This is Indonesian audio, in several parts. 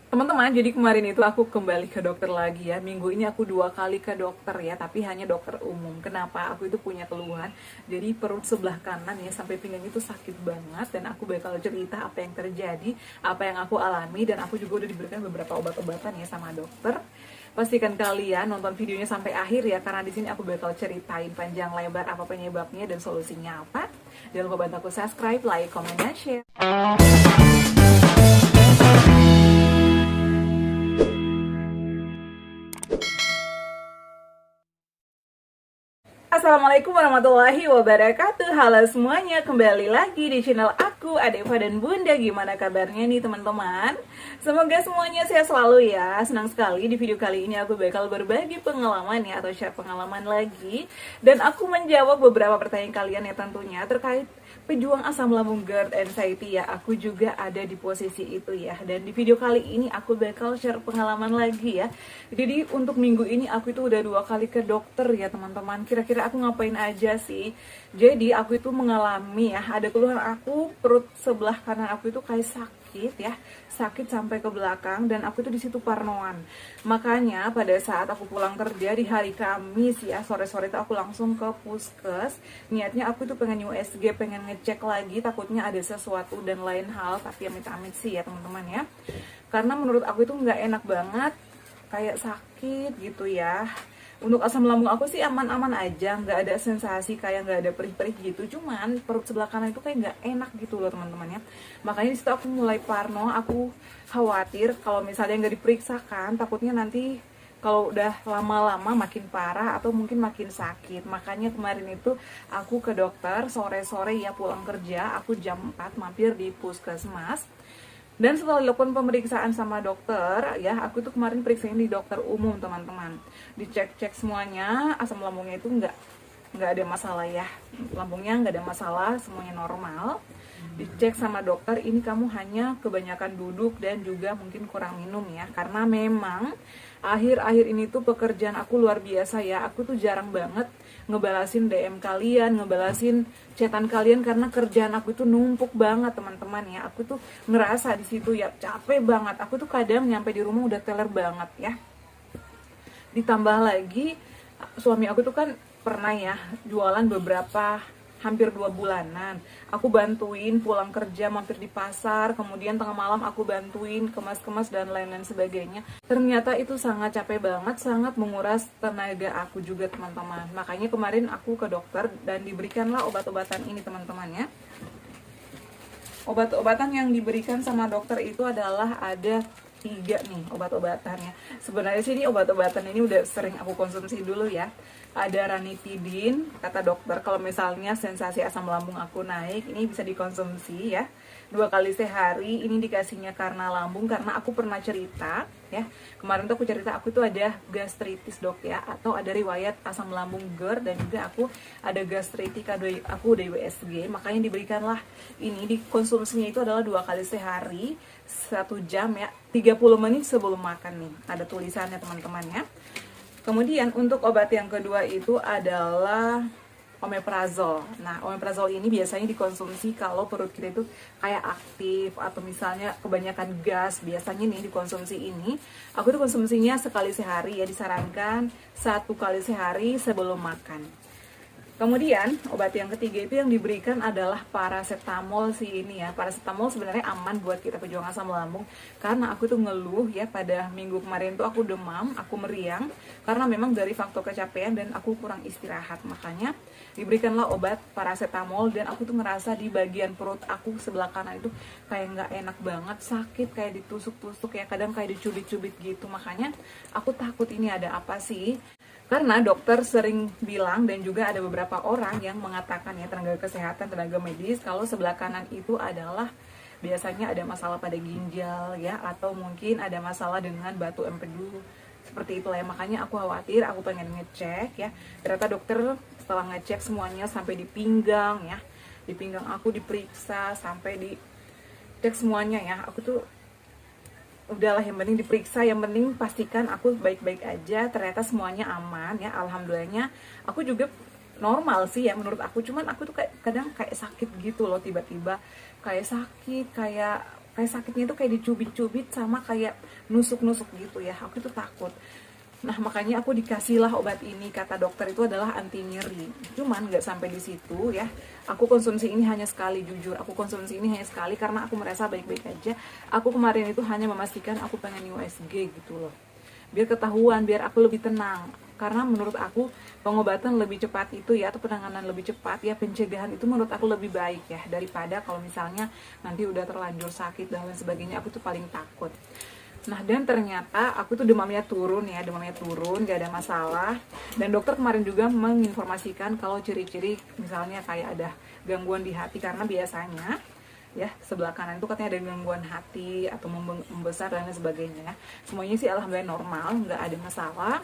Teman-teman, jadi kemarin itu aku kembali ke dokter lagi ya. Minggu ini aku 2 kali ke dokter ya, tapi hanya dokter umum. Kenapa? Aku itu punya keluhan. Jadi perut sebelah kanan ya sampai pinggang itu sakit banget, dan aku bakal cerita apa yang terjadi, apa yang aku alami, dan aku juga udah diberikan beberapa obat-obatan ya sama dokter. Pastikan kalian nonton videonya sampai akhir ya, karena di sini aku bakal ceritain panjang lebar apa penyebabnya dan solusinya apa. Jangan lupa bantu aku subscribe, like, comment, dan share. Assalamualaikum warahmatullahi wabarakatuh. Halo semuanya, kembali lagi di channel aku, Adeva dan Bunda. Gimana kabarnya nih teman-teman? Semoga semuanya sehat selalu ya. Senang sekali di video kali ini aku bakal berbagi pengalaman ya, atau share pengalaman lagi. Dan aku menjawab beberapa pertanyaan kalian ya tentunya terkait pejuang asam lambung GERD anxiety ya. Aku juga ada di posisi itu ya. Dan di video kali ini aku bakal share pengalaman lagi ya. Jadi untuk minggu ini aku itu udah 2 kali ke dokter ya teman-teman. Kira-kira aku ngapain aja sih? Jadi aku itu mengalami ya, ada keluhan aku perut sebelah kanan aku itu kayak sakit ya, sakit sampai ke belakang, dan aku itu di situ parnoan. Makanya pada saat aku pulang kerja di hari Kamis ya, sore-sore itu aku langsung ke puskes. Niatnya aku itu pengen USG, pengen ngecek lagi, takutnya ada sesuatu dan lain hal, tapi amit-amit sih ya teman-teman ya. Karena menurut aku itu nggak enak banget, kayak sakit gitu ya. Untuk asam lambung aku sih aman-aman aja, nggak ada sensasi kayak nggak ada perih-perih gitu. Cuman perut sebelah kanan itu kayak nggak enak gitu loh teman-teman ya. Makanya disitu aku mulai parno, aku khawatir kalau misalnya nggak diperiksakan, takutnya nanti kalau udah lama-lama makin parah atau mungkin makin sakit. Makanya kemarin itu aku ke dokter sore-sore ya, pulang kerja, aku jam 4 mampir di puskesmas. Dan setelah dilakukan pemeriksaan sama dokter, ya aku tuh kemarin periksain di dokter umum teman-teman. Dicek-cek semuanya, asam lambungnya itu nggak ada masalah ya. Lambungnya nggak ada masalah, semuanya normal. Dicek sama dokter, ini kamu hanya kebanyakan duduk dan juga mungkin kurang minum ya. Karena memang akhir-akhir ini tuh pekerjaan aku luar biasa ya. Aku tuh jarang banget ngebalasin DM kalian, ngebalasin chatan kalian, karena kerjaan aku itu numpuk banget teman-teman ya. Aku tuh ngerasa di situ ya capek banget. Aku tuh kadang nyampe di rumah udah teler banget ya. Ditambah lagi suami aku tuh kan pernah ya jualan beberapa hampir 2 bulanan. Aku bantuin pulang kerja mampir di pasar, kemudian tengah malam aku bantuin kemas-kemas dan lain-lain sebagainya. Ternyata itu sangat capek banget, sangat menguras tenaga aku juga teman-teman. Makanya kemarin aku ke dokter dan diberikanlah obat-obatan ini teman-teman ya. Obat-obatan yang diberikan sama dokter itu adalah ada 3 nih obat-obatannya. Sebenarnya sih ini obat-obatan ini udah sering aku konsumsi dulu ya. Ada ranitidin, kata dokter kalau misalnya sensasi asam lambung aku naik, ini bisa dikonsumsi ya 2 kali sehari. Ini dikasihnya karena lambung, karena aku pernah cerita ya, kemarin tuh aku cerita aku tuh ada gastritis dok ya, atau ada riwayat asam lambung GERD, dan juga aku ada gastritis, aku udah USG. Makanya diberikanlah ini, dikonsumsinya itu adalah 2 kali sehari, 1 jam ya, 30 menit sebelum makan nih, ada tulisannya teman-teman ya. Kemudian untuk obat yang kedua itu adalah omeprazol. Nah, omeprazol ini biasanya dikonsumsi kalau perut kita itu kayak aktif atau misalnya kebanyakan gas. Biasanya nih dikonsumsi ini, aku tuh konsumsinya sekali sehari ya, disarankan 1 kali sehari sebelum makan. Kemudian obat yang ketiga itu yang diberikan adalah paracetamol sih ini ya. Paracetamol sebenarnya aman buat kita pejuang asam lambung, karena aku tuh ngeluh ya pada minggu kemarin tuh aku demam, aku meriang karena memang dari faktor kecapean dan aku kurang istirahat. Makanya diberikanlah obat paracetamol, dan aku tuh ngerasa di bagian perut aku sebelah kanan itu kayak nggak enak banget, sakit kayak ditusuk-tusuk ya, kadang kayak dicubit-cubit gitu. Makanya aku takut ini ada apa sih. Karena dokter sering bilang, dan juga ada beberapa orang yang mengatakan ya, tenaga kesehatan, tenaga medis, kalau sebelah kanan itu adalah biasanya ada masalah pada ginjal ya, atau mungkin ada masalah dengan batu empedu, seperti itulah ya. Makanya aku khawatir, aku pengen ngecek ya. Ternyata dokter setelah ngecek semuanya sampai di pinggang ya, di pinggang aku diperiksa sampai di cek semuanya ya, aku tuh udahlah, yang penting diperiksa, yang penting pastikan aku baik-baik aja. Ternyata semuanya aman ya, alhamdulillahnya. Aku juga normal sih ya menurut aku, cuman aku tuh kayak kadang kayak sakit gitu loh, tiba-tiba kayak sakit, kayak kayak sakitnya itu kayak dicubit-cubit sama kayak nusuk-nusuk gitu ya. Aku itu takut. Nah makanya aku dikasihlah obat ini, kata dokter itu adalah anti nyeri. Cuman nggak sampai di situ ya. Aku konsumsi ini hanya sekali, jujur. Aku konsumsi ini hanya sekali karena aku merasa baik-baik aja. Aku kemarin itu hanya memastikan aku pengen USG gitu loh. Biar ketahuan, biar aku lebih tenang. Karena menurut aku pengobatan lebih cepat itu ya, atau penanganan lebih cepat ya, pencegahan itu menurut aku lebih baik ya, daripada kalau misalnya nanti udah terlanjur sakit dan lain sebagainya. Aku tuh paling takut. Nah dan ternyata aku tuh demamnya turun, gak ada masalah. Dan dokter kemarin juga menginformasikan kalau ciri-ciri misalnya kayak ada gangguan di hati, karena biasanya ya sebelah kanan itu katanya ada gangguan hati atau membesar dan lain sebagainya. Semuanya sih alhamdulillah normal, nggak ada masalah.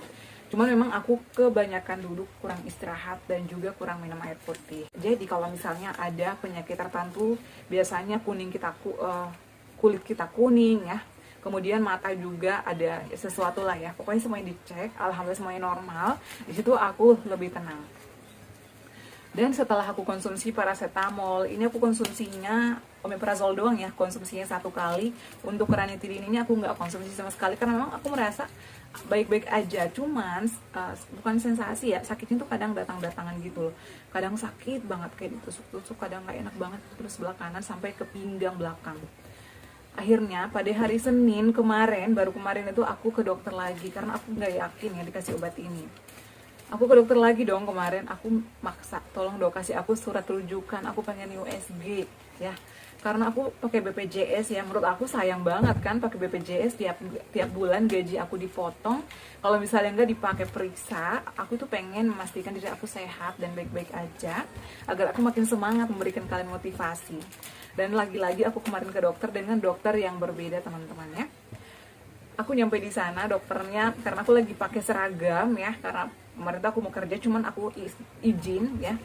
Cuman memang aku kebanyakan duduk, kurang istirahat, dan juga kurang minum air putih. Jadi kalau misalnya ada penyakit tertentu, biasanya kulit kita kuning ya. Kemudian mata juga ada sesuatu lah ya. Pokoknya semuanya dicek, alhamdulillah semuanya normal. Di situ aku lebih tenang. Dan setelah aku konsumsi paracetamol, ini aku konsumsinya omeprazol doang ya, konsumsinya 1 kali. Untuk ranitidin ini aku nggak konsumsi sama sekali karena memang aku merasa baik-baik aja. Cuman bukan sensasi ya, sakitnya tuh kadang datang-datangan gitu loh. Kadang sakit banget kayak ditusuk-tusuk, kadang nggak enak banget terus sebelah kanan sampai ke pinggang belakang. Akhirnya pada hari Senin baru kemarin itu aku ke dokter lagi karena aku nggak yakin ya dikasih obat ini. Aku ke dokter lagi dong kemarin, aku maksa, tolong dong kasih aku surat rujukan, aku pengen USG ya. Karena aku pakai BPJS ya, menurut aku sayang banget kan pakai BPJS, tiap bulan gaji aku dipotong. Kalau misalnya nggak dipakai periksa, aku tuh pengen memastikan diri aku sehat dan baik-baik aja, agar aku makin semangat memberikan kalian motivasi. Dan lagi-lagi aku kemarin ke dokter dengan dokter yang berbeda teman-teman ya. Aku nyampe di sana dokternya, karena aku lagi pakai seragam ya, karena kemarin tuh aku mau kerja, cuman aku izin ya.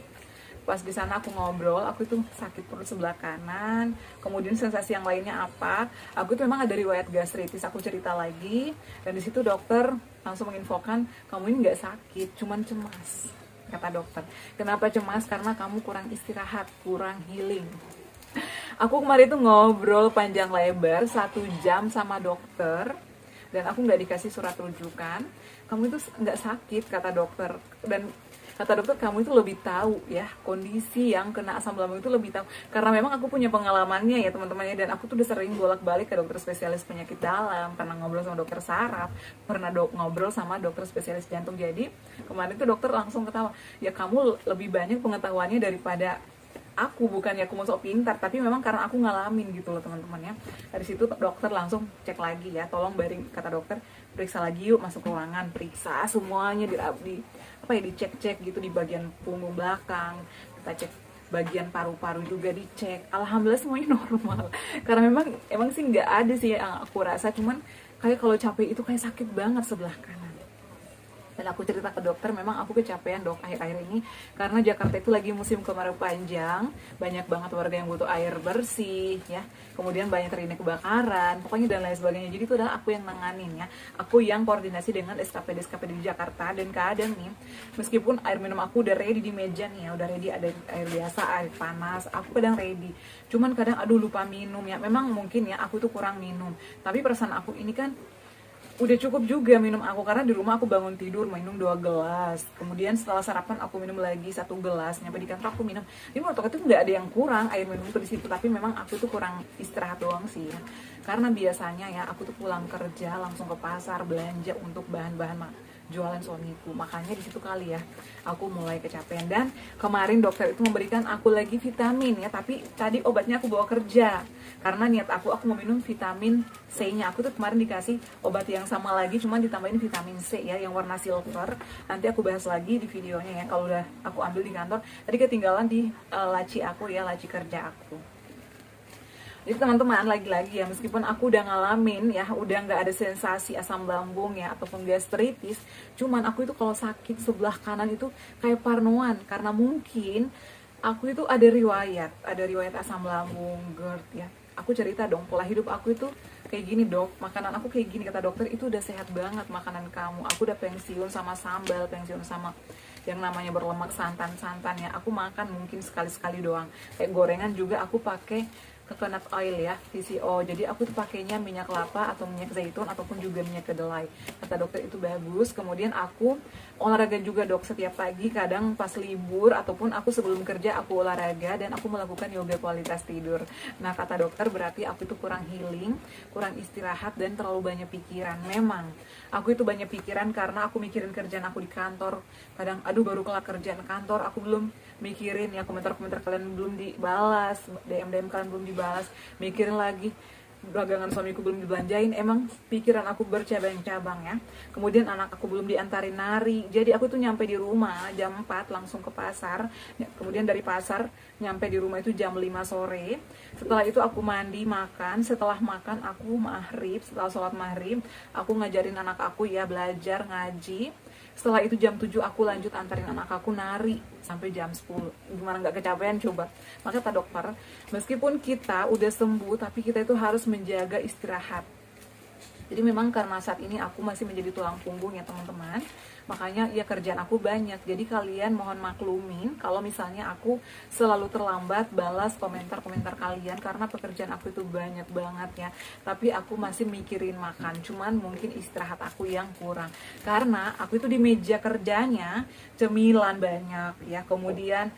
Pas di sana aku ngobrol, aku itu sakit perut sebelah kanan, kemudian sensasi yang lainnya apa, aku tuh memang ada riwayat gastritis. Aku cerita lagi, dan di situ dokter langsung menginfokan, kamu ini nggak sakit, cuman cemas, kata dokter. Kenapa cemas? Karena kamu kurang istirahat, kurang healing. Aku kemarin tuh ngobrol panjang lebar 1 jam sama dokter, dan aku nggak dikasih surat rujukan. Kamu itu nggak sakit, kata dokter. Dan kata dokter, kamu itu lebih tahu ya kondisi yang kena asam lambung itu lebih tahu. Karena memang aku punya pengalamannya ya teman-temannya, dan aku tuh udah sering bolak-balik ke dokter spesialis penyakit dalam, pernah ngobrol sama dokter saraf, pernah ngobrol sama dokter spesialis jantung. Jadi kemarin tuh dokter langsung ketawa, ya kamu lebih banyak pengetahuannya daripada aku. Bukannya aku mau sok pintar, tapi memang karena aku ngalamin gitu loh teman-teman ya. Dari situ dokter langsung cek lagi ya, tolong kata dokter, periksa lagi yuk, masuk ke ruangan, periksa semuanya, dicek-cek gitu di bagian punggung belakang, kita cek bagian paru-paru juga dicek. Alhamdulillah semuanya normal. Karena emang sih nggak ada sih yang aku rasa, cuman kayak kalau capek itu kayak sakit banget sebelah kanan. Dan aku cerita ke dokter, memang aku kecapean dok akhir-akhir ini, karena Jakarta itu lagi musim kemarau panjang, banyak banget warga yang butuh air bersih ya, kemudian banyak terjadi kebakaran, pokoknya dan lain sebagainya. Jadi itu adalah aku yang nanganin ya, aku yang koordinasi dengan SKPD di Jakarta. Dan kadang nih, meskipun air minum aku udah ready di meja nih ya, udah ready, ada air biasa, air panas, aku kadang ready, cuman kadang aduh lupa minum ya. Memang mungkin ya aku tuh kurang minum, tapi perasaan aku ini kan udah cukup juga minum aku, karena di rumah aku bangun tidur minum 2 gelas, kemudian setelah sarapan aku minum lagi 1 gelas, nyampe di kantor aku minum. Jadi menurut aku itu nggak ada yang kurang air minum itu di situ, tapi memang aku tuh kurang istirahat doang sih ya. Karena biasanya ya aku tuh pulang kerja langsung ke pasar belanja untuk bahan-bahan jualan suamiku, makanya di situ kali ya aku mulai kecapean. Dan kemarin dokter itu memberikan aku lagi vitamin ya, tapi tadi obatnya aku bawa kerja karena niat aku mau minum vitamin C-nya. Aku tuh kemarin dikasih obat yang sama lagi, cuman ditambahin vitamin C ya, yang warna silver. Nanti aku bahas lagi di videonya ya, kalau udah aku ambil di kantor. Tadi ketinggalan di laci aku ya, laci kerja aku. Jadi teman-teman, lagi-lagi ya, meskipun aku udah ngalamin ya, udah nggak ada sensasi asam lambung ya ataupun gastritis, cuman aku itu kalau sakit sebelah kanan itu kayak parnoan, karena mungkin aku itu ada riwayat asam lambung, GERD ya. Aku cerita dong, pola hidup aku itu kayak gini dok, makanan aku kayak gini, kata dokter, itu udah sehat banget makanan kamu. Aku udah pensiun sama sambal, pensiun sama yang namanya berlemak, santan ya. Aku makan mungkin sekali-sekali doang. Kayak gorengan juga aku pakai coconut oil ya, TCO. Jadi aku tuh pakainya minyak kelapa atau minyak zaitun ataupun juga minyak kedelai. Kata dokter itu bagus. Kemudian aku olahraga juga dok setiap pagi, kadang pas libur ataupun aku sebelum kerja aku olahraga dan aku melakukan yoga kualitas tidur. Nah kata dokter berarti aku itu kurang healing, kurang istirahat dan terlalu banyak pikiran. Memang aku itu banyak pikiran karena aku mikirin kerjaan aku di kantor. Kadang aduh baru kelar kerjaan kantor aku belum mikirin ya, komentar-komentar kalian belum dibalas, DM kalian belum dibalas, mikirin lagi dagangan suamiku belum dibelanjain. Emang pikiran aku bercabang-cabang ya. Kemudian anak aku belum diantarin nari, jadi aku tuh nyampe di rumah jam 4 langsung ke pasar. Kemudian dari pasar nyampe di rumah itu jam 5 sore. Setelah itu aku mandi, makan. Setelah makan aku maghrib, setelah sholat maghrib aku ngajarin anak aku ya belajar ngaji. Setelah itu jam 7 aku lanjut antarin anak aku nari sampai jam 10. Gimana nggak kecapean coba? Maka kata dokter, meskipun kita udah sembuh, tapi kita itu harus menjaga istirahat. Jadi memang karena saat ini aku masih menjadi tulang punggung ya teman-teman, makanya ya kerjaan aku banyak. Jadi kalian mohon maklumin kalau misalnya aku selalu terlambat balas komentar-komentar kalian karena pekerjaan aku itu banyak banget ya. Tapi aku masih mikirin makan, cuman mungkin istirahat aku yang kurang. Karena aku itu di meja kerjanya cemilan banyak ya, kemudian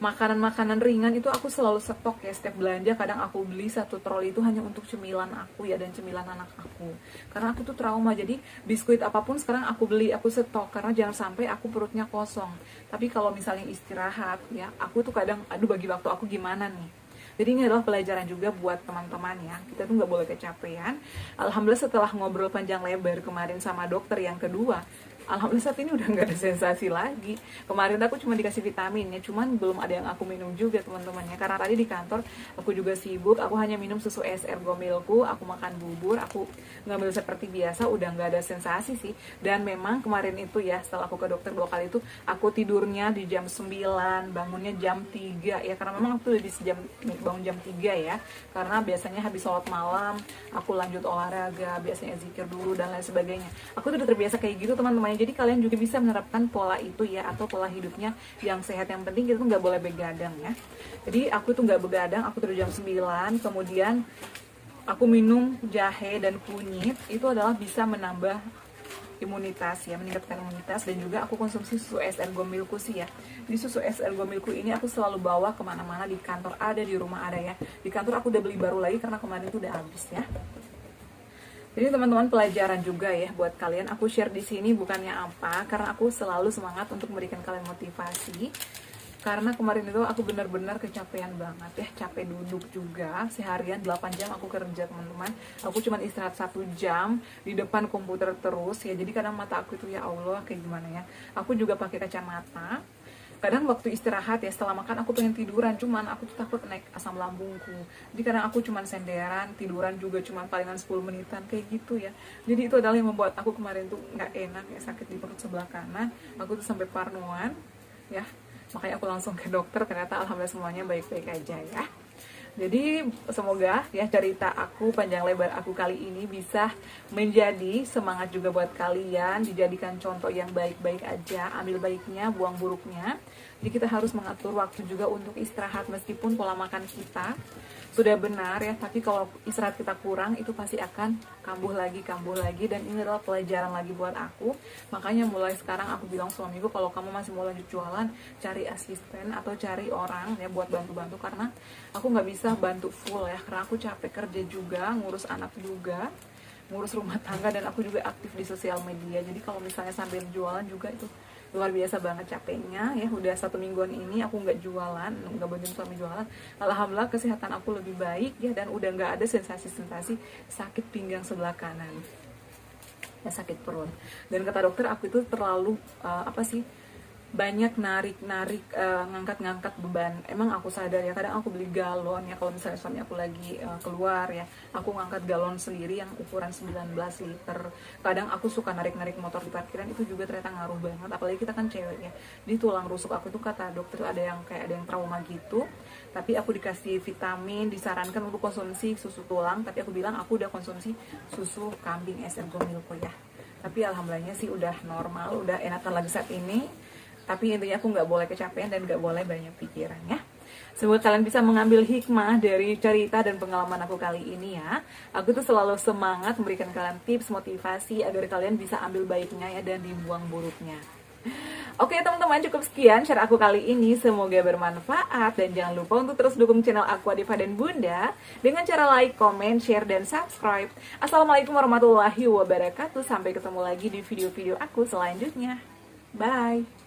makanan-makanan ringan itu aku selalu stok ya. Setiap belanja kadang aku beli satu troli itu hanya untuk cemilan aku ya dan cemilan anak aku, karena aku tuh trauma. Jadi biskuit apapun sekarang aku beli, aku stok karena jangan sampai aku perutnya kosong. Tapi kalau misalnya istirahat ya, aku tuh kadang aduh bagi waktu aku gimana nih. Jadi ini adalah pelajaran juga buat teman-teman ya, kita tuh nggak boleh kecapean. Alhamdulillah setelah ngobrol panjang lebar kemarin sama dokter yang kedua, alhamdulillah saat ini udah nggak ada sensasi lagi. Kemarin aku cuma dikasih vitamin ya, cuman belum ada yang aku minum juga teman-teman ya, karena tadi di kantor aku juga sibuk. Aku hanya minum susu es ergo milkku, aku makan bubur, aku ngambil seperti biasa, udah nggak ada sensasi sih. Dan memang kemarin itu ya, setelah aku ke dokter 2 kali itu, aku tidurnya di jam 9, bangunnya jam 3 ya, karena memang aku udah di jam bangun jam 3 ya, karena biasanya habis sholat malam aku lanjut olahraga, biasanya zikir dulu dan lain sebagainya. Aku tuh udah terbiasa kayak gitu teman-teman. Jadi kalian juga bisa menerapkan pola itu ya, atau pola hidupnya yang sehat. Yang penting kita tuh nggak boleh begadang ya. Jadi aku tuh nggak begadang, aku tidur jam 9, kemudian aku minum jahe dan kunyit. Itu adalah bisa menambah imunitas ya, meningkatkan imunitas. Dan juga aku konsumsi susu es ergo milkku sih ya. Di susu es ergo milkku ini aku selalu bawa kemana-mana, di kantor ada, di rumah ada ya. Di kantor aku udah beli baru lagi karena kemarin itu udah habis ya. Jadi teman-teman pelajaran juga ya buat kalian. Aku share di sini bukannya apa, karena aku selalu semangat untuk memberikan kalian motivasi. Karena kemarin itu aku benar-benar kecapean banget ya, capek duduk juga seharian 8 jam aku kerja teman-teman. Aku cuma istirahat 1 jam di depan komputer terus ya. Jadi kadang mata aku itu ya Allah kayak gimana ya. Aku juga pakai kacamata. Kadang waktu istirahat ya, setelah makan aku pengen tiduran, cuman aku tuh takut naik asam lambungku. Jadi kadang aku cuman senderan, tiduran juga cuman palingan 10 menitan kayak gitu ya. Jadi itu adalah yang membuat aku kemarin tuh nggak enak ya, sakit di perut sebelah kanan. Aku tuh sampai parnoan ya. Makanya aku langsung ke dokter, ternyata alhamdulillah semuanya baik-baik aja ya. Jadi semoga ya cerita aku panjang lebar aku kali ini bisa menjadi semangat juga buat kalian, dijadikan contoh yang baik-baik aja, ambil baiknya, buang buruknya. Jadi kita harus mengatur waktu juga untuk istirahat, meskipun pola makan kita sudah benar ya, tapi kalau istirahat kita kurang itu pasti akan kambuh lagi. Dan ini adalah pelajaran lagi buat aku. Makanya mulai sekarang aku bilang suamiku, kalau kamu masih mau lanjut jualan, cari asisten atau cari orang ya buat bantu-bantu, karena aku nggak bisa bantu full ya, karena aku capek kerja juga, ngurus anak juga, ngurus rumah tangga, dan aku juga aktif di sosial media. Jadi kalau misalnya sambil jualan juga itu luar biasa banget capeknya ya. Udah 1 mingguan ini aku nggak jualan, nggak bantuin suami jualan. Alhamdulillah kesehatan aku lebih baik ya, dan udah nggak ada sensasi-sensasi sakit pinggang sebelah kanan ya, sakit perut. Dan kata dokter aku itu terlalu banyak ngangkat-ngangkat beban. Emang aku sadar ya, kadang aku beli galon ya, kalau misalnya suami aku lagi keluar ya, aku ngangkat galon sendiri yang ukuran 19 liter. Kadang aku suka narik-narik motor di parkiran, itu juga ternyata ngaruh banget, apalagi kita kan cewek ya. Di tulang rusuk aku itu kata dokter ada yang trauma gitu. Tapi aku dikasih vitamin, disarankan untuk konsumsi susu tulang, tapi aku bilang aku udah konsumsi susu kambing es ergo milk ya. Tapi alhamdulillahnya sih udah normal, udah enakan lagi saat ini. Tapi intinya aku nggak boleh kecapean dan nggak boleh banyak pikiran ya. Semoga kalian bisa mengambil hikmah dari cerita dan pengalaman aku kali ini ya. Aku tuh selalu semangat memberikan kalian tips, motivasi agar kalian bisa ambil baiknya ya dan dibuang buruknya. Oke teman-teman, cukup sekian share aku kali ini. Semoga bermanfaat dan jangan lupa untuk terus dukung channel aku Adifa dan Bunda dengan cara like, comment, share, dan subscribe. Assalamualaikum warahmatullahi wabarakatuh. Sampai ketemu lagi di video-video aku selanjutnya. Bye.